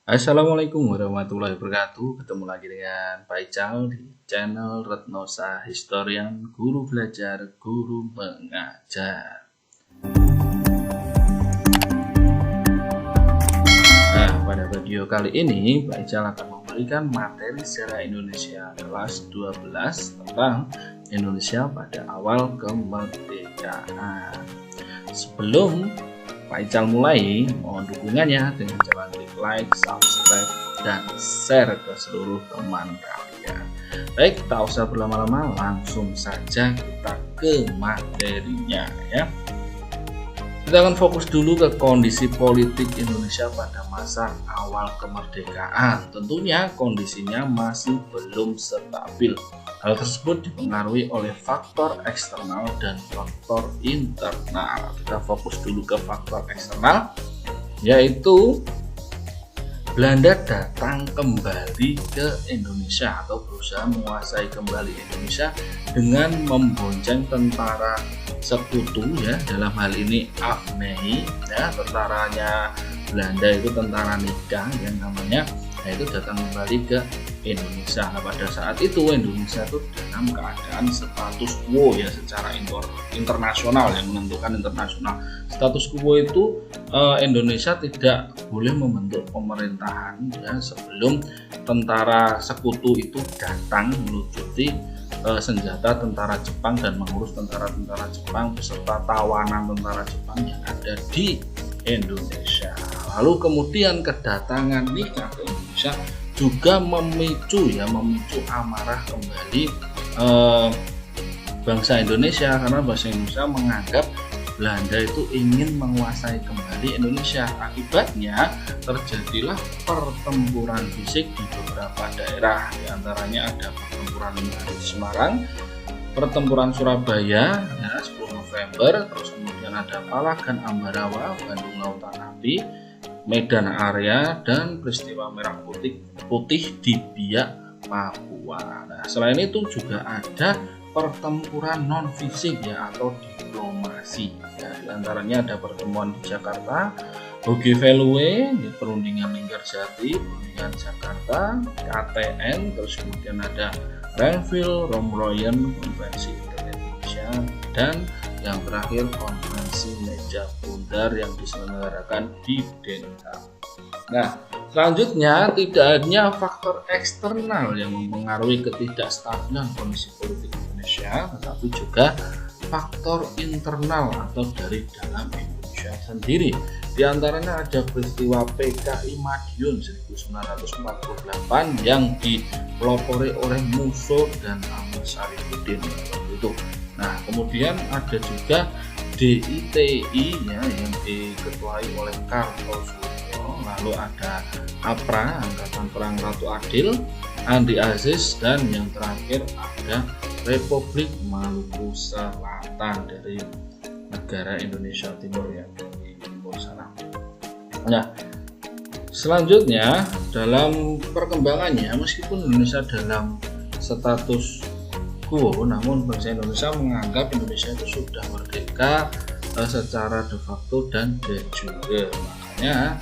Assalamualaikum warahmatullahi wabarakatuh. Ketemu lagi dengan Pak Ical di channel Retnosa Historian, Guru Belajar, Guru Mengajar. Nah, pada video kali ini Pak Ical akan memberikan materi sejarah Indonesia kelas 12 tentang Indonesia pada awal kemerdekaan. Sebelum Pak Ical mulai, mohon dukungannya dengan cara klik like, subscribe, dan share ke seluruh teman kalian. Baik, tak usah berlama-lama, langsung saja kita ke materinya ya. Kita akan fokus dulu ke kondisi politik Indonesia pada masa awal kemerdekaan. Tentunya kondisinya masih belum stabil. Hal tersebut dipengaruhi oleh faktor eksternal dan faktor internal. Kita fokus dulu ke faktor eksternal, yaitu Belanda datang kembali ke Indonesia atau berusaha menguasai kembali Indonesia dengan membonceng tentara sekutu ya, dalam hal ini AFNI ya, tentaranya Belanda itu tentara Nika yang namanya, yaitu datang kembali ke Indonesia. Nah, pada saat itu Indonesia itu dalam keadaan status quo ya, secara internasional yang menentukan internasional. Status quo itu Indonesia tidak boleh membentuk pemerintahan ya sebelum tentara sekutu itu datang melucuti senjata tentara Jepang dan mengurus tentara-tentara Jepang beserta tawanan tentara Jepang yang ada di Indonesia. Lalu kemudian kedatangan Nika ke Indonesia juga memicu amarah kembali bangsa Indonesia, karena bangsa Indonesia menganggap Belanda itu ingin menguasai kembali Indonesia. Akibatnya terjadilah pertempuran fisik di beberapa daerah, di antaranya ada pertempuran di Semarang, pertempuran Surabaya ya, 10 November, terus kemudian ada Palagan Ambarawa, Bandung Lautan Api, Medan Area, dan peristiwa Merah Putih di Biak, Papua. Nah, selain itu juga ada pertempuran non fisik ya atau diplomasi. Ya, di antaranya ada pertemuan di Jakarta, Hogevelue, Perundingan Linggarjati, Perundingan Jakarta, KTN, terus kemudian ada Renville, Romroyen, Konvensi Indonesia, dan yang terakhir konferensi meja bundar yang diselenggarakan di Den Haag. Nah, selanjutnya tidak hanya faktor eksternal yang mempengaruhi ketidakstabilan kondisi politik Indonesia, tetapi juga faktor internal atau dari dalam Indonesia sendiri. Di antaranya ada peristiwa PKI Madiun 1948 yang dipelopori oleh Musso dan Ahmad Syarifuddin itu. Nah, kemudian ada juga DITI ya, yang diketuai oleh Kartosoewirjo, lalu ada APRA, Angkatan Perang Ratu Adil, Andi Aziz, dan yang terakhir ada Republik Maluku Selatan dari negara Indonesia Timur ya, di timur sana. Nah, selanjutnya dalam perkembangannya, meskipun Indonesia dalam status quo, namun bangsa Indonesia menganggap Indonesia itu sudah merdeka secara de facto dan de jure. Makanya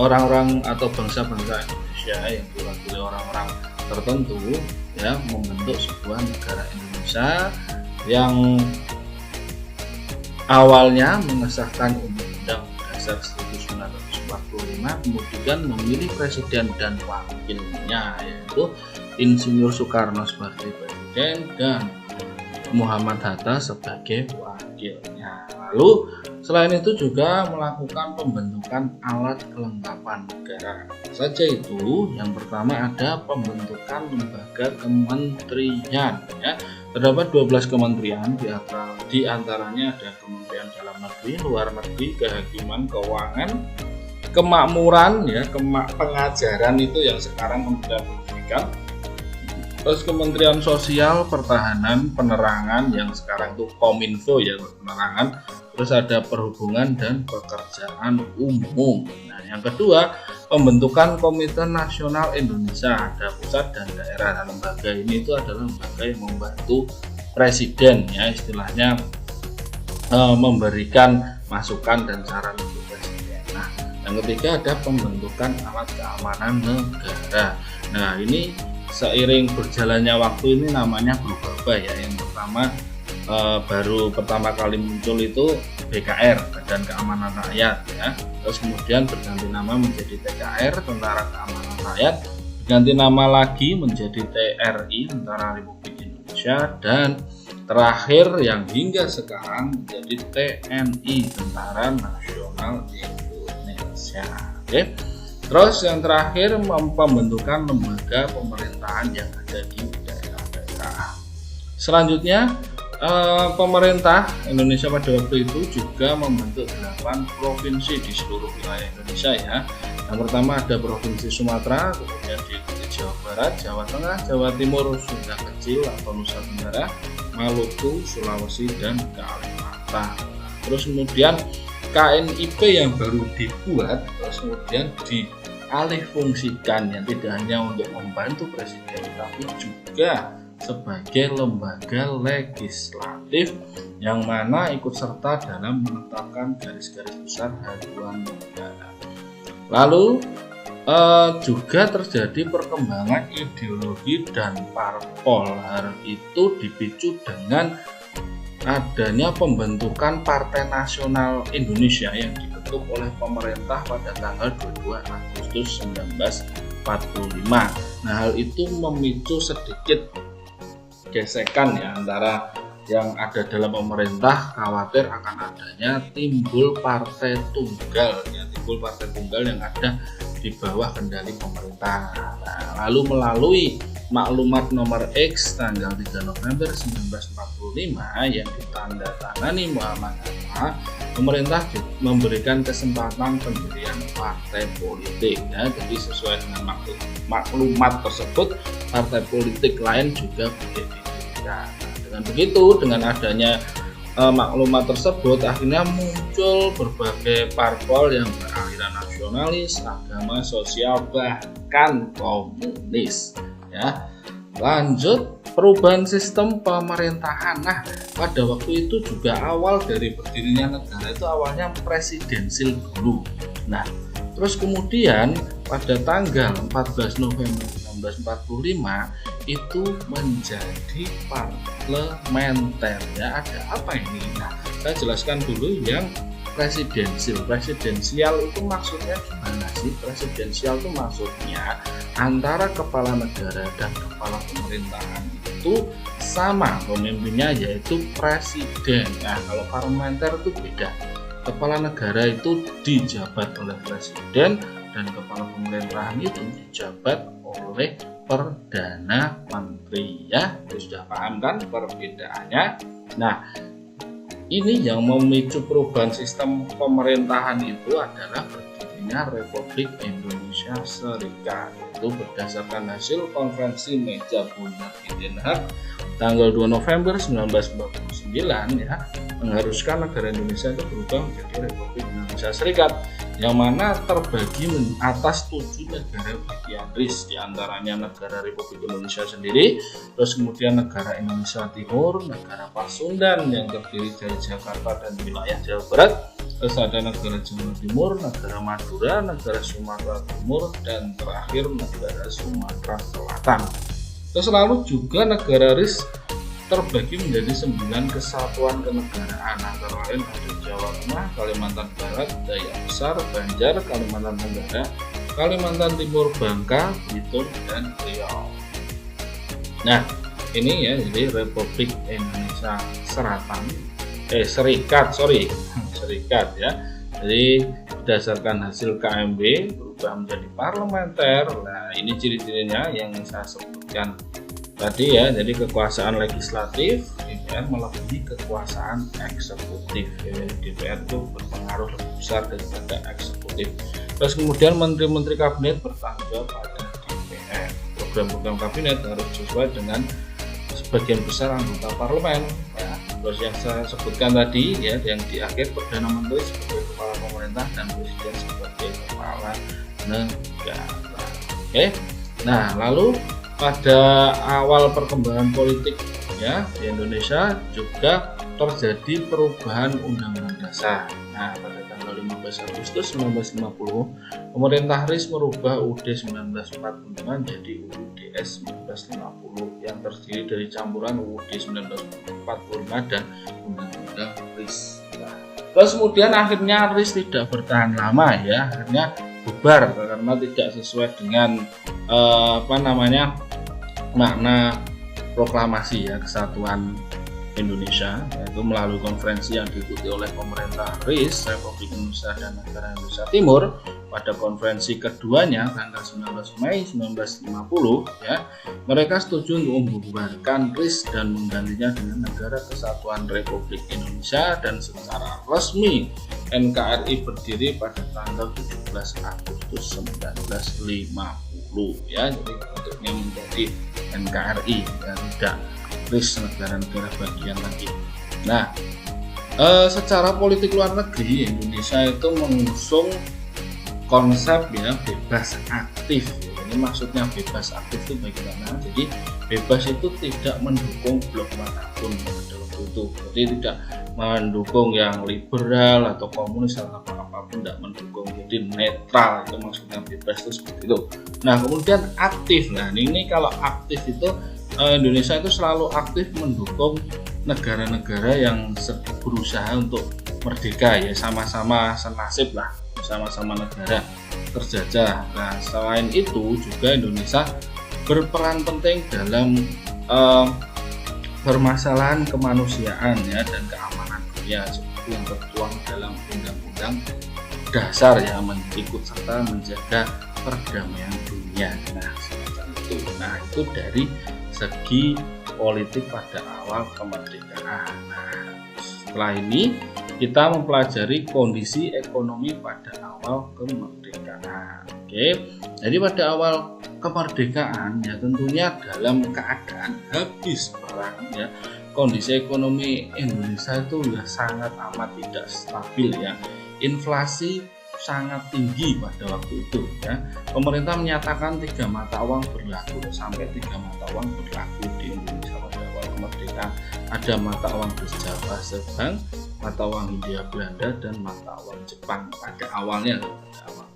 orang-orang atau bangsa-bangsa Indonesia yang diwakili orang-orang tertentu ya membentuk sebuah negara Indonesia yang awalnya mengesahkan Undang-Undang Dasar 1945, kemudian memilih presiden dan wakilnya, yaitu Insinyur Soekarno sebagai presiden dan Muhammad Hatta sebagai wakilnya. Lalu selain itu juga melakukan pembentukan alat kelengkapan negara. Saja itu, yang pertama ada pembentukan lembaga kementerian ya. Terdapat 12 kementerian, di antaranya ada Kementerian Dalam Negeri, Luar Negeri, Kehakiman, Keuangan, Kemakmuran ya, pengajaran itu yang sekarang Kementerian Pendidikan, terus Kementerian Sosial, Pertahanan, Penerangan yang sekarang itu Kominfo ya, penerangan, terus ada Perhubungan dan Pekerjaan Umum. Nah, yang kedua pembentukan Komite Nasional Indonesia, ada pusat dan daerah. Nah, lembaga ini itu adalah lembaga yang membantu presiden ya, istilahnya memberikan masukan dan saran untuk presiden. Nah, Yang ketiga ada pembentukan alat keamanan negara. Nah, ini seiring berjalannya waktu ini namanya berubah ya. Yang pertama baru pertama kali muncul itu BKR, Badan Keamanan Rakyat ya. Terus kemudian berganti nama menjadi TKR, Tentara Keamanan Rakyat. Ganti nama lagi menjadi TRI, Tentara Republik Indonesia, dan terakhir yang hingga sekarang menjadi TNI, Tentara Nasional Indonesia. Oke. Terus yang terakhir pembentukan lembaga pemerintahan yang ada di daerah-daerah. Selanjutnya pemerintah Indonesia pada waktu itu juga membentuk 8 provinsi di seluruh wilayah Indonesia ya. Yang pertama ada Provinsi Sumatera, kemudian diikuti Jawa Barat, Jawa Tengah, Jawa Timur, Sunda Kecil atau Nusa Tenggara, Maluku, Sulawesi, dan Kalimantan. Terus kemudian KNIP yang baru dibuat, terus kemudian dialih fungsikan yang tidak hanya untuk membantu presiden, tapi juga sebagai lembaga legislatif yang mana ikut serta dalam menetapkan garis-garis besar haluan negara. Lalu juga terjadi perkembangan ideologi dan parpol. Hal itu dipicu dengan adanya pembentukan Partai Nasional Indonesia yang dibentuk oleh pemerintah pada tanggal 22 Agustus 1945. Nah, hal itu memicu sedikit gesekan ya antara yang ada dalam pemerintah, khawatir akan adanya timbul partai tunggal ya, timbul partai tunggal yang ada di bawah kendali pemerintah. Nah, lalu melalui maklumat nomor X tanggal 3 November 1945 yang ditandatangani Muhammad Hatta, pemerintah memberikan kesempatan pendirian partai politik ya. Jadi sesuai dengan maklumat tersebut, partai politik lain juga boleh didirikan. Dengan begitu, dengan adanya maklumat tersebut, akhirnya muncul berbagai parpol yang beraliran nasionalis, agama, sosial, bahkan komunis. Ya, lanjut perubahan sistem pemerintahan. Nah, pada waktu itu juga awal dari berdirinya negara itu awalnya presidensil dulu. Nah, terus kemudian pada tanggal 14 November 1945 itu menjadi parlementer ya. Ada apa ini? Nah, saya jelaskan dulu yang presidensial. Presidensial itu maksudnya gimana sih? Presidensial itu maksudnya antara kepala negara dan kepala pemerintahan itu sama pemimpinnya, yaitu presiden. Nah, kalau parlementer itu beda. Kepala negara itu dijabat oleh presiden dan kepala pemerintahan itu dijabat oleh perdana menteri ya. Sudah paham kan perbedaannya? Nah, ini yang memicu perubahan sistem pemerintahan itu adalah berdirinya Republik Indonesia Serikat. Itu berdasarkan hasil konferensi meja bulat di Den Haag tanggal 2 November 1949 ya, mengharuskan negara Indonesia itu berubah menjadi Republik Indonesia Serikat yang mana terbagi atas 7 negara bagian RIS, diantaranya negara Republik Indonesia sendiri, terus kemudian negara Indonesia Timur, negara Pasundan yang terdiri dari Jakarta dan wilayah Jawa Barat, terus ada negara Jawa Timur, negara Madura, negara Sumatera Timur, dan terakhir negara Sumatera Selatan. Terus lalu juga negara RIS terbagi menjadi 9 kesatuan kenegaraan, antara lain ada Jawa Tengah, Kalimantan Barat, Dayak Besar, Banjar, Kalimantan Tenggara, Kalimantan Timur, Bangka, Belitung, dan Riau. Nah, ini ya, jadi Republik Indonesia Serikat ya. Jadi berdasarkan hasil KMB berubah menjadi parlementer. Nah, ini ciri-cirinya yang saya sebutkan tadi ya. Jadi kekuasaan legislatif DPR melebihi kekuasaan eksekutif. DPR itu berpengaruh lebih besar daripada eksekutif. Terus kemudian menteri-menteri kabinet bertanggung jawab pada DPR. Program-program kabinet harus sesuai dengan sebagian besar anggota parlemen ya. Terus yang saya sebutkan tadi ya, yang di akhir perdana menteri sebagai kepala pemerintah dan presiden sebagai kepala negara. Oke. Nah, lalu pada awal perkembangan politik ya di Indonesia juga terjadi perubahan Undang-Undang Dasar. Nah, pada tanggal tanggal 15 Agustus 1950, pemerintah RIS merubah UUD 1945 menjadi UUDS 1950 yang terdiri dari campuran UUD 1945 dan Undang-Undang RIS. Terus kemudian akhirnya RIS tidak bertahan lama ya, akhirnya bubar karena tidak sesuai dengan makna proklamasi ya kesatuan Indonesia, yaitu melalui konferensi yang diikuti oleh pemerintah RIS Republik Indonesia dan Negara Indonesia Timur pada konferensi keduanya tanggal 19 Mei 1950 ya, mereka setuju untuk membubarkan RIS dan menggantinya dengan Negara Kesatuan Republik Indonesia, dan secara resmi NKRI berdiri pada tanggal 17 Agustus 1950 ya, jadi bentuknya menjadi NKRI ya, tidak RIS negara-negara bagian lagi. Nah, secara politik luar negeri Indonesia itu mengusung konsep ya bebas aktif. Ini maksudnya bebas aktif itu bagaimana? Jadi bebas itu tidak mendukung blok manapun pada waktu itu. Jadi tidak mendukung yang liberal atau komunis atau apapun, tidak mendukung. Jadi netral, itu maksudnya bebas itu seperti itu. Nah, kemudian aktif. Nah, ini kalau aktif itu Indonesia itu selalu aktif mendukung negara-negara yang berusaha untuk merdeka ya, sama-sama senasib lah, sama-sama negara terjajah. Nah, selain itu juga Indonesia berperan penting dalam permasalahan kemanusiaan ya dan keamanan dunia seperti yang tertuang dalam Undang-Undang Dasar ya, ikut serta menjaga perdamaian dunia. Nah, semacam itu. Nah, itu dari segi politik pada awal kemerdekaan. Nah, setelah ini kita mempelajari kondisi ekonomi pada awal kemerdekaan. Oke, jadi pada awal kemerdekaan ya tentunya dalam keadaan habis perang ya, kondisi ekonomi Indonesia itu ya sangat amat tidak stabil ya. Inflasi sangat tinggi pada waktu itu ya. Pemerintah menyatakan 3 mata uang berlaku, sampai 3 mata uang berlaku di Indonesia pada awal kemerdekaan. Ada mata uang Jawa Sebang, mata uang Hindia Belanda, dan mata uang Jepang pada awalnya pada awal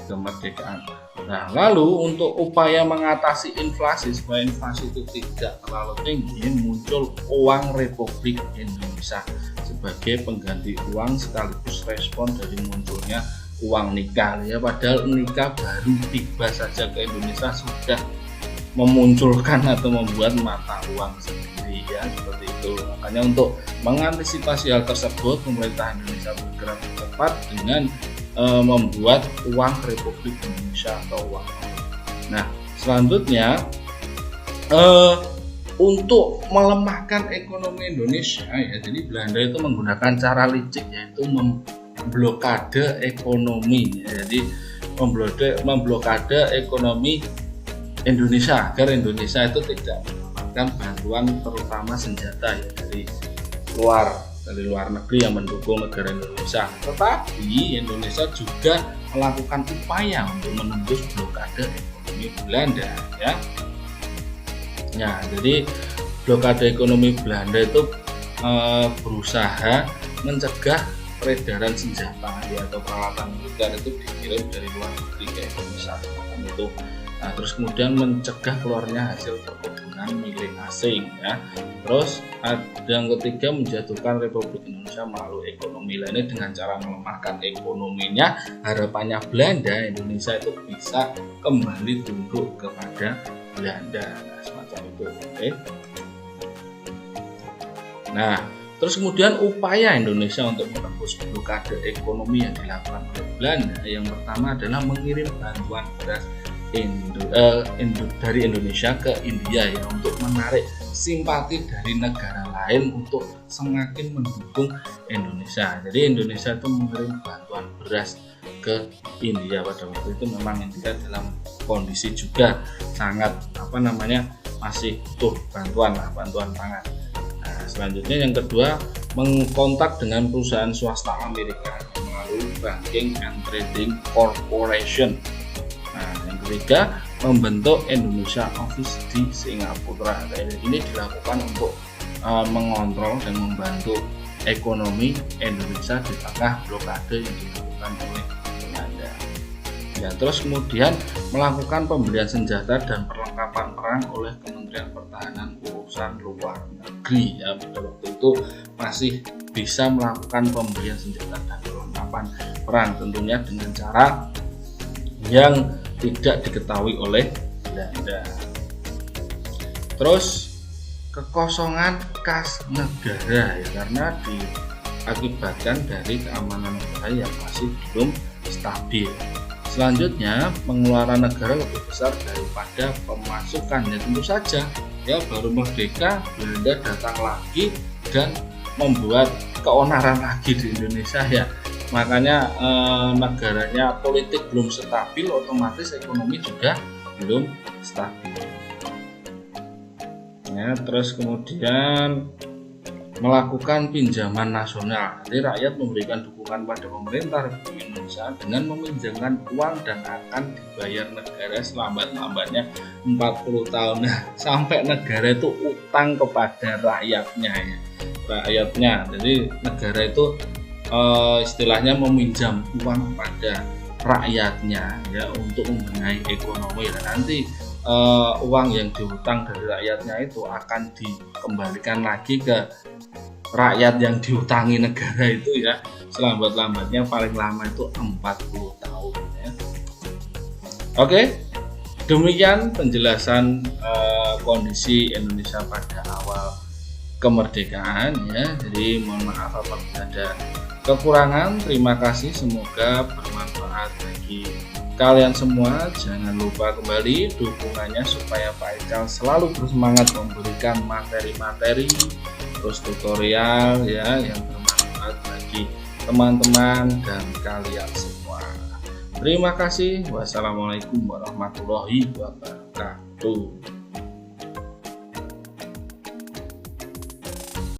kemerdekaan. Nah, lalu untuk upaya mengatasi inflasi supaya inflasi itu tidak terlalu tinggi, muncul uang Republik Indonesia sebagai pengganti uang sekaligus respon dari munculnya uang nikah ya. Padahal nikah baru tiba saja ke Indonesia sudah memunculkan atau membuat mata uang sendiri ya, seperti itu. Makanya untuk mengantisipasi hal tersebut, pemerintah Indonesia bergerak cepat dengan membuat uang Republik Indonesia atau uang. Nah, selanjutnya untuk melemahkan ekonomi Indonesia ya, jadi Belanda itu menggunakan cara licik, yaitu memblokade ekonomi ya. Jadi memblokade ekonomi Indonesia agar Indonesia itu tidak mendapatkan bantuan terutama senjata ya dari luar negeri yang mendukung negara Indonesia. Tetapi Indonesia juga melakukan upaya untuk menembus blokade ekonomi Belanda ya. Nah, jadi blokade ekonomi Belanda itu berusaha mencegah peredaran senjata ya, atau peralatan militer itu dikirim dari luar negeri ke Indonesia itu. Nah, terus kemudian mencegah keluarnya hasil perkebunan milik asing ya. Terus ada yang ketiga, menjatuhkan Republik Indonesia melalui ekonomi lainnya dengan cara melemahkan ekonominya. Harapannya Belanda, Indonesia itu bisa kembali tunduk kepada Belanda. Nah, semacam itu. Oke. Nah, terus kemudian upaya Indonesia untuk menembus blokade ekonomi yang dilakukan oleh Belanda, yang pertama adalah mengirim bantuan beras dari Indonesia ke India ya, untuk menarik simpati dari negara lain untuk semakin mendukung Indonesia. Jadi Indonesia itu mengirim bantuan beras ke India pada waktu itu. Memang India dalam kondisi juga sangat masih butuh bantuan pangan. Nah, selanjutnya yang kedua, mengkontak dengan perusahaan swasta Amerika melalui Banking and Trading Corporation. Nah, yang ketiga, membentuk Indonesia Office di Singapura. Ini dilakukan untuk mengontrol dan membantu ekonomi Indonesia di tengah blokade yang dilakukan oleh Belanda. Ya, terus kemudian melakukan pembelian senjata dan perlengkapan perang oleh Kementerian Pertahanan Urusan Luar Negeri. Ya, pada waktu itu masih bisa melakukan pembelian senjata dan perlengkapan perang, tentunya dengan cara yang tidak diketahui oleh Belanda. Terus kekosongan kas negara, ya, karena diakibatkan dari keamanan negara yang masih belum stabil. Selanjutnya, pengeluaran negara lebih besar daripada pemasukan. Ya, tentu saja, ya, baru merdeka Belanda datang lagi dan membuat keonaran lagi di Indonesia, ya. Makanya negaranya politik belum stabil, otomatis ekonomi juga belum stabil. Ya, terus kemudian melakukan pinjaman nasional. Jadi rakyat memberikan dukungan pada pemerintah Republik Indonesia dengan meminjamkan uang dan akan dibayar negara selambat-lambatnya 40 tahun. Nah, sampai negara itu utang kepada rakyatnya, ya. Rakyatnya. Jadi negara itu istilahnya meminjam uang pada rakyatnya, ya, untuk membenahi ekonomi. Dan nanti uang yang dihutang dari rakyatnya itu akan dikembalikan lagi ke rakyat yang dihutangi negara itu, ya, selambat-lambatnya, paling lama itu 40 tahun, ya. Oke, demikian penjelasan kondisi Indonesia pada awal kemerdekaan, ya. Jadi mohon maaf apabila ada kekurangan. Terima kasih, semoga bermanfaat bagi kalian semua. Jangan lupa kembali dukungannya supaya Pak Ical selalu bersemangat memberikan materi-materi terus tutorial, ya, yang bermanfaat bagi teman-teman dan kalian semua. Terima kasih. Wassalamualaikum warahmatullahi wabarakatuh.